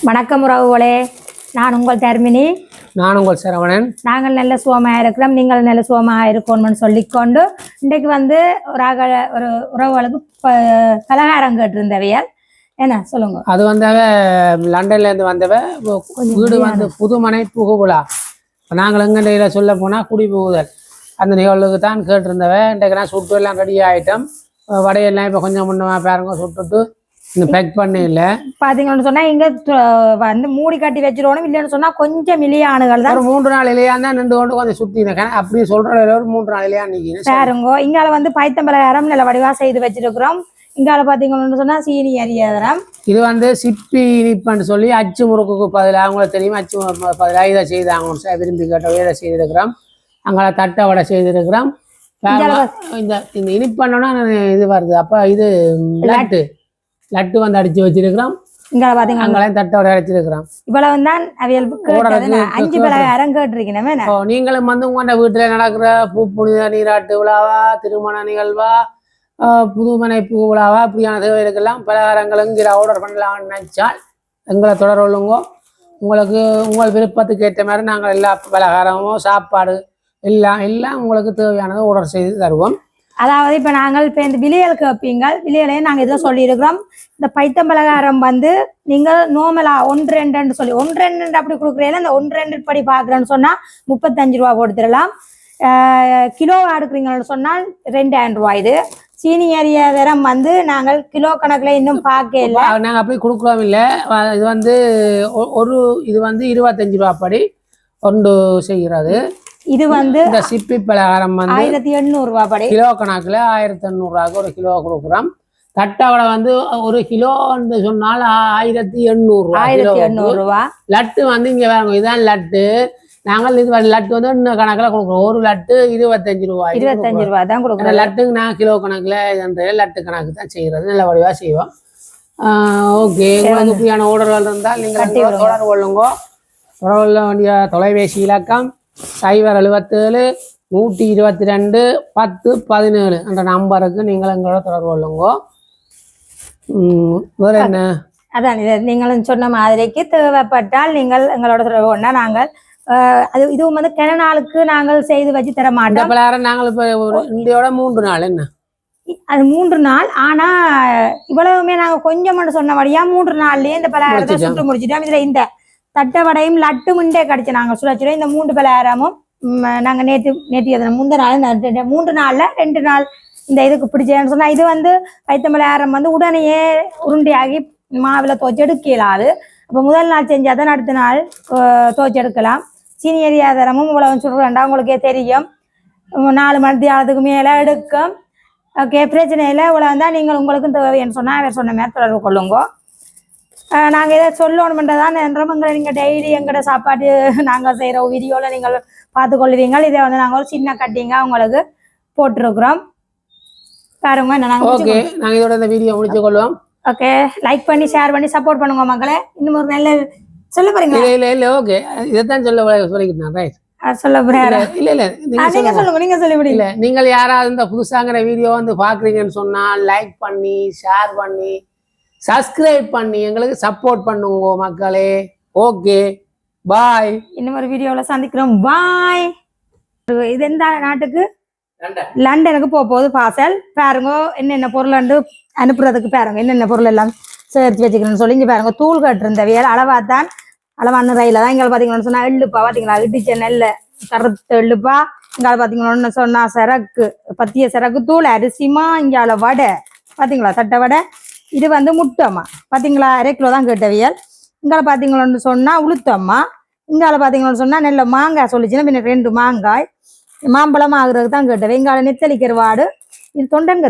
வணக்கம் உறவுகளே, நான் உங்கள் தர்மினி. நான் உங்கள் சரவணன். நாங்கள் நல்ல சுகமாக இருக்கிறோம், நீங்கள் நல்ல சுகமாக இருக்கணும்னு சொல்லிக்கொண்டு இன்றைக்கு ஒரு உறவுகளுக்கு பலகாரம் கேட்டிருந்தவையால் என்ன சொல்லுங்க. அது லண்டன்ல இருந்து வந்தவ வீடு புதுமனை புகுவிழா. நாங்கள் எங்கள்கிட்ட சொல்ல போனால் குடி புகுதல் அந்த நிகழ்வுக்கு தான் கேட்டிருந்தவ. இன்றைக்கு நான் சுட்டு எல்லாம் ரெடி ஆகிட்டோம். வடையெல்லாம் இப்போ கொஞ்சம் முன்னமாக பாருங்க சுட்டுட்டு இன்னும் பேக் பண்ணி இல்லை. பார்த்தீங்கன்னு சொன்னால் இங்கே மூடி கட்டி வச்சிடணும். இல்லைன்னு சொன்னால் கொஞ்சம் இலையானுகள் தான். ஒரு 3 நாள் இலையான் தான் நின்று கொண்டு கொஞ்சம் சுற்றினேன். அப்படி சொல்கிற ஒரு 3 நாள் இலையா நிற்கிறேன். பாருங்கோ, இங்கால பைத்தம்பலகாரம் நல்ல வடிவாக செய்து வச்சிருக்கிறோம். இங்கால பார்த்தீங்கன்னு சொன்னால் சீனி அரியாதரம். இது சிப்பி இனிப்புன்னு சொல்லி அச்சு முறுக்குக்கு பதிலாக அவங்களுக்கு தெரியும். அச்சு முறுக்கு பதிலாக இதை செய்தாங்க விரும்பி கேட்டவங்க இதை செய்திருக்கிறோம். அங்கே தட்டை வடை செய்திருக்கிறோம். இந்த இனிப்பண்ணோன்னா இது வருது. அப்போ இது லட்டு அடிச்சு வச்சிருக்கிறோம். இங்கே பார்த்தீங்க அங்கெல்லாம் தட்டை வடை அடிச்சிருக்கிறோம். இவ்வளவு தான் அவியல் 5 பலகாரம் கேட்டிருக்கேன். நீங்களும் உங்களோட வீட்டில் நடக்கிற புனித நீராட்டு விழாவா, திருமண நிகழ்வா, புதுமனை பூ விழாவா, இப்படியான தேவைகளுக்கெல்லாம் பலகாரங்களும் இங்கே ஆர்டர் பண்ணலாம்னு நினைச்சால் எங்களை தொடர்புங்க. உங்களுக்கு உங்கள் விருப்பத்துக்கு ஏற்ற மாதிரி நாங்கள் எல்லா பலகாரமும் சாப்பாடு எல்லாம் உங்களுக்கு தேவையானதை ஆர்டர் செய்து தருவோம். அதாவது இப்போ நாங்கள் இந்த விலையல் கேட்பீங்க. விலையிலையும் நாங்கள் இதை சொல்லியிருக்கிறோம். இந்த பைத்தம்பலகாரம் நீங்கள் நோமலாக 1-2 சொல்லி 1-2 அப்படி கொடுக்குறீங்களா, இந்த 1-2 படி பார்க்குறேன்னு சொன்னால் 35 ரூபா கொடுத்துடலாம். கிலோ எடுக்கிறீங்கன்னு சொன்னால் 2000 ரூபா. இது சீனி அரிய தரம் நாங்கள் கிலோ கணக்கில் இன்னும் பார்க்கல. நாங்கள் அப்படி கொடுக்குறோம் இல்லை. இது 25 ரூபா படி ஒன்று செய்கிறது. இது இந்த சிப்பி பலகாரம் 1800 ரூபா படி கிலோ கணக்குல 1800 ரூபாய்க்கு ஒரு கிலோ கொடுக்குறோம். தட்டவடை 1 கிலோன்னு சொன்னால் 1800 ரூபா. லட்டு இங்க வேணும். இதுதான் லட்டு. நாங்கள் இது லட்டு இன்னும் கணக்குல கொடுக்குறோம். ஒரு லட்டு 25 ரூபாய். 25 ரூபா தான் கொடுக்குறோம். லட்டுக்கு நான் கிலோ கணக்குல லட்டு கணக்கு தான் செய்யறது. நல்ல வடிவா செய்வோம். ஓகே, உங்களுக்கு இப்படியான ஆர்டர்கள் இருந்தால் நீங்கள் தொடர்பு கொள்ளுங்க. தொடர்பு கொள்ள வேண்டிய தொலைபேசி இலக்கம் 077 122 10 17 என்ற நம்பருக்கு நீங்கள் எங்களோட தொடர்பு கொள்ளுங்க. வேற என்ன? அதான் நீங்களும் சொன்ன மாதிரிக்கு தேவைப்பட்டால் நீங்கள் எங்களோட தொடர்பு கொண்டா நாங்கள் இதுவும் கிண நாளுக்கு நாங்கள் செய்து வச்சு தர மாட்டோம். நாங்கள் இப்போ இந்தியோட 3 நாள் என்ன அது 3 நாள். ஆனா இவ்வளவுமே நாங்கள் கொஞ்சம் மட்டும் சொன்னபடியா 3 நாள்லயே இந்த பலகாரத்தை சுட்டு முடிச்சிட்டோம். இதுல இந்த தட்டை வடையும் லட்டு முண்டே கடிச்சு நாங்கள் சுழச்சிடும். இந்த 3 பலகாரமும் நாங்கள் நேற்று முந்தின நாள் 3 நாள்ல 2 நாள் இந்த இதுக்கு பிடிச்சேன்னு சொன்னா இது பைத்தம்பலகாரம் உடனேயே உருண்டையாகி மாவில் துவச்சி எடுக்கலாது. அப்போ முதல் நாள் செஞ்சாதான் அடுத்த நாள் துவச்சி எடுக்கலாம். சீனி அரியாதரமும் இவ்வளவு சொல்றேன்டா உங்களுக்கே தெரியும். 4 மணி நேரத்துக்கு மேலே எடுக்கும். ஓகே, பிரச்சனை இல்லை. இவ்வளவு தான். நீங்கள் உங்களுக்கும் தேவைன்னு சொன்னால் அவர் சொன்ன மாதிரி தொடர்பு கொள்ளுங்க. நாங்கள் இதை சொல்லணுமென்றதான் என்றோம். நீங்கள் டெய்லி எங்களோட சாப்பாடு நாங்கள் செய்கிற வீடியோவில் நீங்கள் பார்த்துக்கொள்வீங்க. இதை நாங்கள் ஒரு சின்ன கட்டிங்க உங்களுக்கு போட்டிருக்கிறோம். பாருங்க. ஓகே, நாங்கள் இதோட இந்த வீடியோ முடிச்சு கொள்வோம். ஓகே, லைக் பண்ணி ஷேர் பண்ணி சப்போர்ட் பண்ணுங்க மக்களே. இன்னும் ஒரு நல்ல சொல்ல போறீங்க? இல்லை ஓகே, இதைத்தான் சொல்லிக்கிட்டேன். ரைட், சொல்ல போறீங்க? இல்லை நீங்க சொல்லுங்க. நீங்க சொல்ல முடியல. நீங்கள் யாராவது இந்த புதுசாங்கிற வீடியோ பார்க்குறீங்கன்னு சொன்னால் லைக் பண்ணி ஷேர் பண்ணி சப்ஸ்கிரைப் பண்ணி எங்களுக்கு சப்போர்ட் பண்ணுங்க மக்களே. ஓகே, பாய். இன்னும் ஒரு வீடியோவில் சந்திக்கிறோம். பாய். இது எந்த நாட்டுக்கு? லண்டனுக்கு போகுது பார்சல். பாருங்க என்னென்ன பொருள் அனுப்புறதுக்கு. பாருங்க என்னென்ன பொருள் எல்லாம் சேர்த்து வச்சுக்கணும்னு சொல்லி இங்கே பாருங்க. தூள் கட்டுருந்த வேலை அளவான ரயில தான். இங்கே பார்த்தீங்கன்னு சொன்னால் எள்ளுப்பா பார்த்தீங்களா, இடிச்ச நெல்ல கருத்து எள்ளுப்பா. இங்கே பார்த்தீங்கன்னு சொன்னால் சரக்கு பத்திய சரக்கு தூள் அரிசிமா. இங்கே வடை பார்த்தீங்களா, தட்டை வடை. இது முட்டம்மா பார்த்தீங்களா, 1/2 கிலோ தான் கேட்டவியல். இங்கால பார்த்தீங்களோன்னு சொன்னால் உளுத்தம்மா. இங்கால பார்த்தீங்கன்னு சொன்னால் நெல்ல மாங்காய் சொல்லிச்சுன்னா பின்ன 2 மாங்காய். மாம்பழம் ஆகுறதுக்கு தான் கேட்டவை. இங்கால நெத்தலி கருவாடு. இது தொண்டன்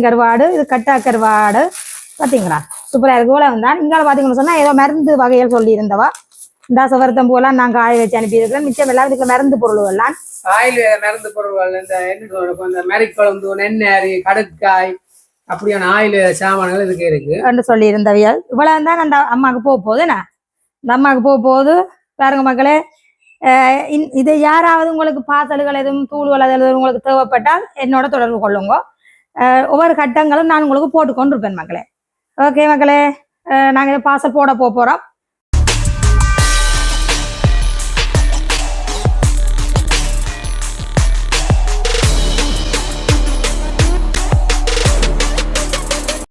கருவாடு. இது கட்டா கருவாடு. பார்த்தீங்களா, சூப்பராக இருக்கு போல வந்தான். இங்கால பார்த்தீங்கன்னு சொன்னால் ஏதோ மருந்து வகைகள் சொல்லி இருந்தவா. இந்த சவரத்தம் போலாம் நாங்கள் காய வச்சு அனுப்பியிருக்கிறோம். மிச்சம் எல்லாம் இதுக்கு மருந்து பொருள் எல்லாம் ஆயில் மருந்து பொருள். இந்த மரிக்குழம்பு, நெண்ணரி, கடுக்காய் அப்படியான ஆயில் சாமான்கள் இதுக்கு இருக்கு சொல்லி இருந்தவியல். இவ்வளவு தான் அந்த அம்மாவுக்கு போக போகுதுண்ணா. இந்த அம்மாவுக்கு போக போகுது. பாருங்க மக்களே, இது யாராவது உங்களுக்கு பாசல்கள் எதுவும் தூள்கள் எதுவும் உங்களுக்கு தேவைப்பட்டால் என்னோட தொடர்பு கொள்ளுங்க. ஒவ்வொரு கட்டங்களும் நான் உங்களுக்கு போட்டுக்கொண்டு இருப்பேன் மக்களே. ஓகே மக்களே, நாங்க இதை பார்சல் போட போறோம்